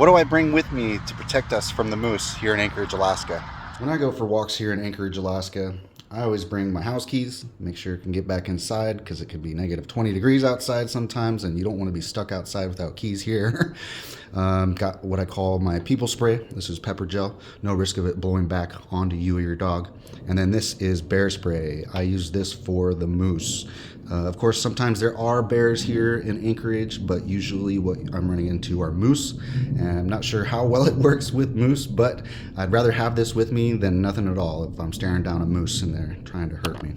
What do I bring with me to protect us from the moose here in Anchorage, Alaska? When I go for walks here in Anchorage, Alaska, I always bring my house keys, make sure it can get back inside because it can be negative 20 degrees outside sometimes, and you don't want to be stuck outside without keys here. Got what I call my people spray. This is pepper gel, no risk of it blowing back onto you or your dog. And then this is bear spray. I use this for the moose. Of course, sometimes there are bears here in Anchorage, but usually what I'm running into are moose. And I'm not sure how well it works with moose, but I'd rather have this with me than nothing at all if I'm staring down a moose and they're trying to hurt me.